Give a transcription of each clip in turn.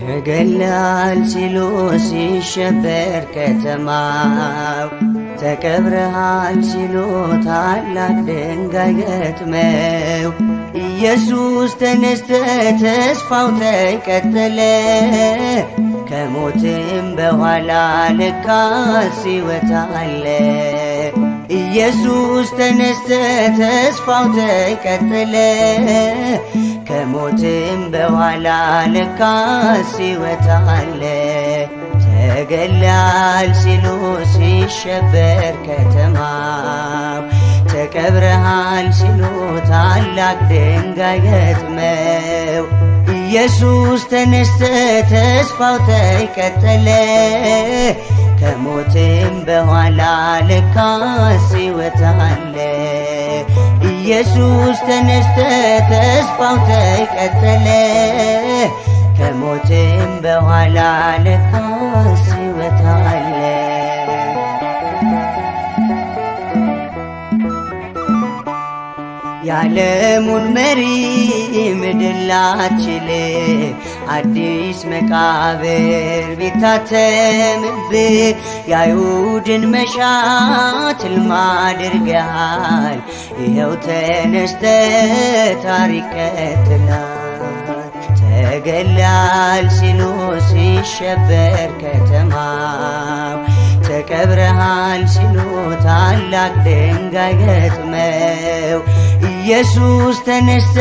ተገላል ሲሉ ሲሸበር ከተማው ተቀብረሃል ሲሉ ታላቅ ድንጋይ ገጥመው ኢየሱስ ተነስተ ተስፋው ተቀጠለ ከሞትም በኋላ ለካስ ሕይወት አለ። ኢየሱስ ተነስተ ተስፋው ተቀጠለ ከሞትም በኋላ ለካስ ሕይወት አለ። ተገላል ሲሉ ሲሸበር ከተማው ተቀብረሃል ሲሉ ታላቅ ድንጋይ ገጥመው ኢየሱስ ተነስተ ተስፋው ተቀጠለ ከሞትም በኋላ ለካስ ሕይወት አለ። ኢየሱስ ተነስተ ተስፋው ተቀጠለ ከሞትም በኋላ ለካስ ሕይወት አለ። የዓለሙን መሪ ምድር ላትችል አዲስ መቃብር ቢታተምብህ የአይሁድን መሻት ሕልም አድርገሃል። ይኸው ተነስተ ታሪክ ቀጥላል። ተገላል ሲሉ ሲሸበር ከተማው ተቀብረሃል ሲሉ ታላቅ ድንጋይ ገጥመው ኢየሱስ ተነስተ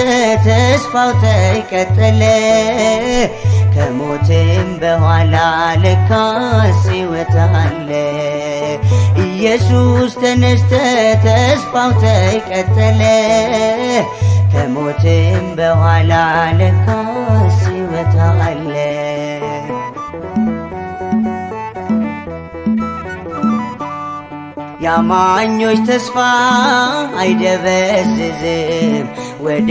ተስፋው ተቀጠለ ከሞትም በኋላ ለካስ ሕይወት አለ። ኢየሱስ ተነስተ ተስፋው ተቀጠለ ከሞትም በኋላ ለካስ ሕይወት አለ። የአማኞች ተስፋ አይደበዝዝም፣ ወደ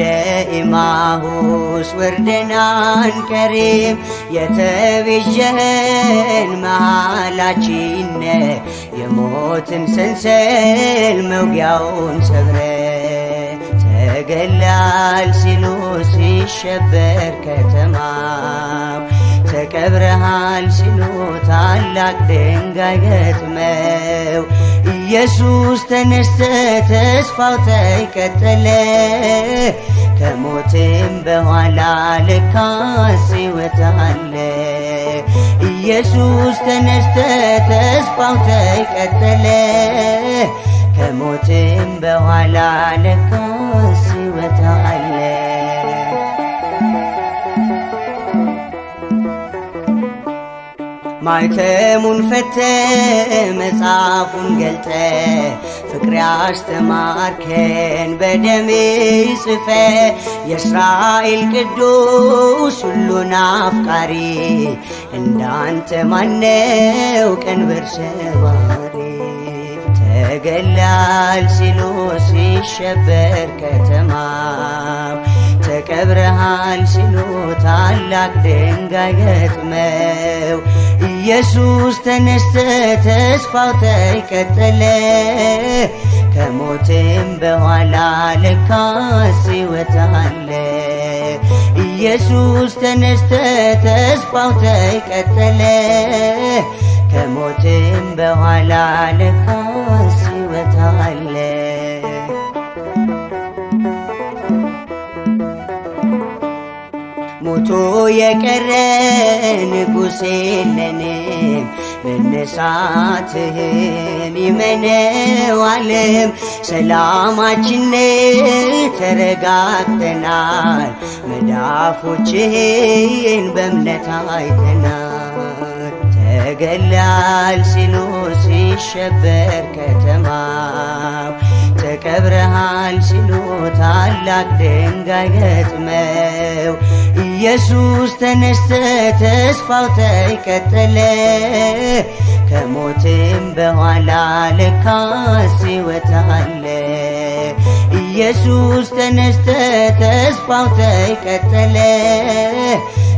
ኤማሁስ ወርደን አንቀርም። የተቤዠኸን መሃላችን የሞትን ሰንሰል መውጊያውን ሰብረ ተገላል ሲሉ ሲሸበር ከተማው ተቀብረሃል ሲሉ ታላቅ ድንጋይ ገጥመው ኢየሱስ ተነስተ ተስፋው ተቀጠለ ከሞትም በኋላ ለካስ ሕይወት አለ። ኢየሱስ ተነስተ ተስፋው ተቀጠለ ከሞትም በኋላ ለካስ ሕይወት አለ። ማይተሙን ፈተ መጽሐፉን ገልጠ ፍቅር ያስተማርከን በደሜ ጽፈ የእስራኤል ቅዱስ ሁሉን አፍቃሪ እንዳንተ ማነው ቀንበር ሰባሪ። ተገላል ሲሉ ሲሸበር ከተማው ተቀብረሃል ሲሉ ታላቅ ድንጋይ ገጥመው ኢየሱስ ተነስተ ተስፋው ተቀጠለ ከሞትም በኋላ ለካስ ሕይወት አለ። ኢየሱስ ተነስተ ተስፋው ተቀጠለ ከሞትም በኋላ ለካስ ሕይወት አለ። ሞቶ የቀረ ንጉሥ የለንም መነሳትህን ይመነው ዓለም። ሰላማችን ተረጋግተናል መዳፎችህን በእምነት አይተናል። ተገላል ሲሉ ሲሸበር ከተማው ተቀብረሃል ሲሉ ታላቅ ድንጋይ ገጥመው ኢየሱስ ተነስተ ተስፋው ተቀጠለ ከሞትም በኋላ ለካስ ሕይወት አለ። ኢየሱስ ተነስተ ተስፋው ተቀጠለ።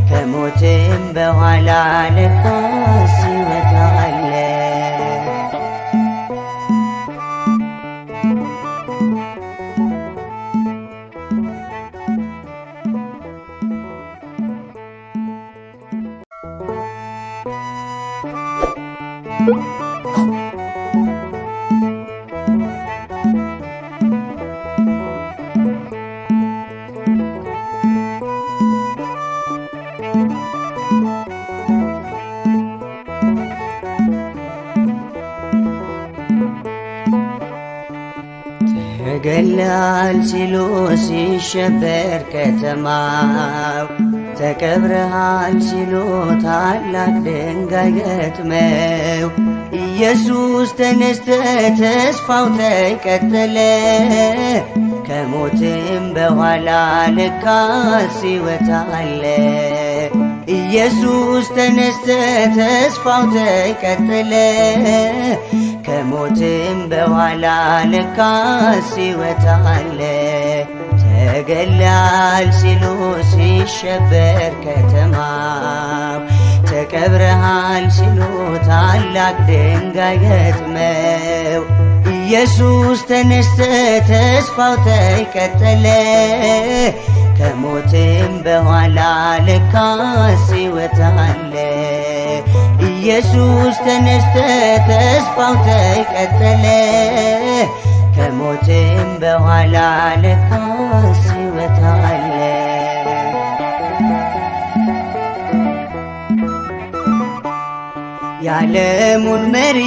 ከሞትም በኋላ ለካስ ሕይወት አለ። ተገላል ሲሉ ሲሸበር ከተማው ተቀብረሃል ሲሉ ታላቅ ድንጋይ ገጥመው ኢየሱስ ተነስተ ተስፋው ተቀጠለ። ከሞትም በኋላ ለካስ ሕይወት አለ። ኢየሱስ ተነስተ ተስፋው ተቀጠለ። ከሞትም በኋላ ለካስ ሕይወት አለ። ተገላል ሲሉ ሲሸበር ከተማው ተቀብረሃል ሲሉ ታላቅ ድንጋይ ገጥመው ኢየሱስ ተነስተ ተስፋው ተቀጠለ። ከሞትም በኋላ ለካስ ሕይወት አለ። ኢየሱስ ተነስተ ተስፋው ተቀጠለ። ከሞትም በኋላ ለካስ ሕይወት አለ። የዓለሙን መሪ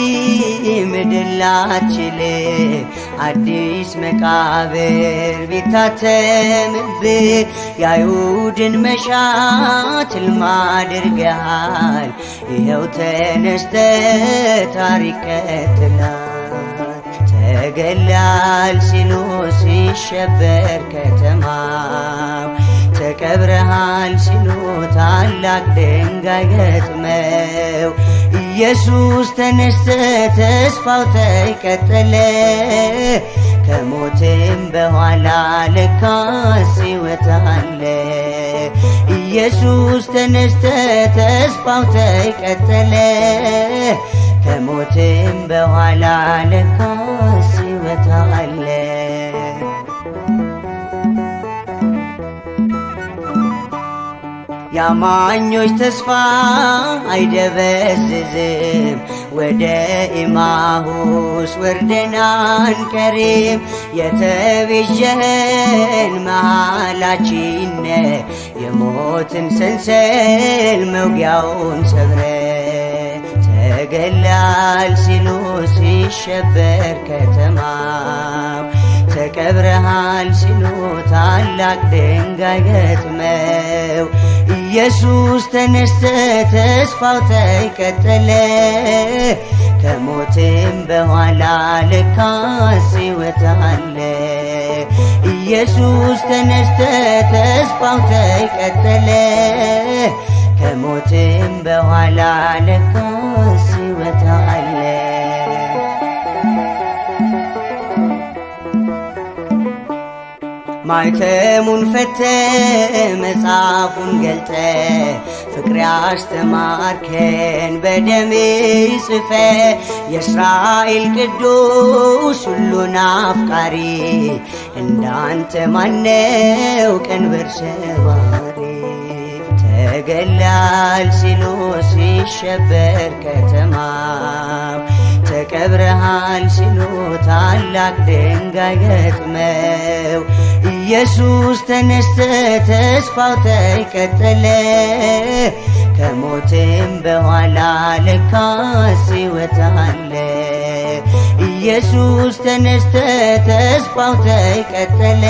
ምድር ላትችል አዲስ መቃብር ቢታተምብህ የአይሁድን መሻት ሕልም አድርገሃል። ይኸው ተነስተ ታሪክ ቀጥላል። ተገላል ሲሉ ሲሸበር ከተማው ተቀብረሃል ሲሉ ታላቅ ድንጋይ ገጥመው ኢየሱስ ተነስተ ተስፋው ተቀጠለ። ከሞትም በኋላ ለካስ ሕይወት አለ። ኢየሱስ ተነስተ ተስፋው ተቀጠለ። ከሞትም በኋላ ለካስ ሕይወት አለ። የአማኞች ተስፋ አይደበዝዝም። ወደ ኤማሁስ ወርደን አንቀርም። የተቤዠኸን መሃላችን የሞትን ሰንሰል መውጊያውን ሰብረ ተገላል ሲሉ ሲሸበር ከተማው ተቀብረሃል ሲሉ ታላቅ ድንጋይ ገጥመው ኢየሱስ ተነስተ ተስፋው ተቀጠለ። ከሞትም በኋላ ለካስ ሕይወት አለ። ኢየሱስ ተነስተ ተስፋው ተቀጠለ። ከሞትም በኋላ ለካስ ሕይወት አለ። ማይተሙን ፈተ መጽሐፉን ገልጠ ፍቅር ያስተማርከን በደም ጽፈ የእስራኤል ቅዱስ ሁሉን አፍቃሪ እንዳንተ ማነው ቀንበር ሰባሪ። ተገላል ሲሉ ሲሸበር ከተማው ተቀብረሃል ሲሉ ታላቅ ድንጋይ ገጥመው ኢየሱስ ተነስተ ተስፋው ተቀጠለ። ከሞትም በኋላ ለካስ ሕይወት አለ። ኢየሱስ ተነስተ ተስፋው ተቀጠለ።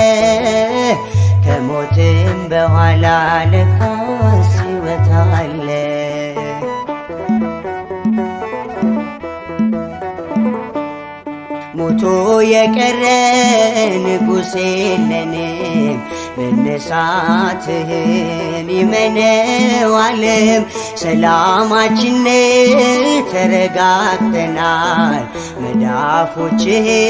ከሞትም በኋላ ለካስ ሕይወት አለ። ሞቶ የቀረ ንጉሥ የለንም መነሳትህን ይመነው ዓለም። ሰላማችን ተረጋግተናል፣ መዳፎችህን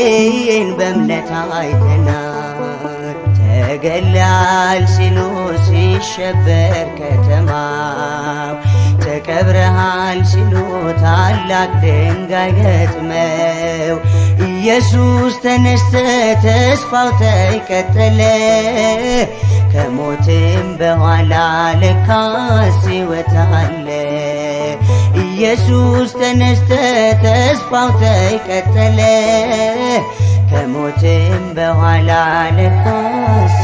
በእምነት አይተናል። ተገላል ሲሉ ሲሸበር ከተማው፣ ተቀብረሃል ሲሉ ታላቅ ድንጋይ ገጥመው፣ ኢየሱስ ተነስተ ተስፋው ተቀጠለ። ከሞትም በኋላ ለካስ ሕይወት አለ። ኢየሱስ ተነስተ ተስፋው ተቀጠለ። ከሞትም በኋላ ለካስ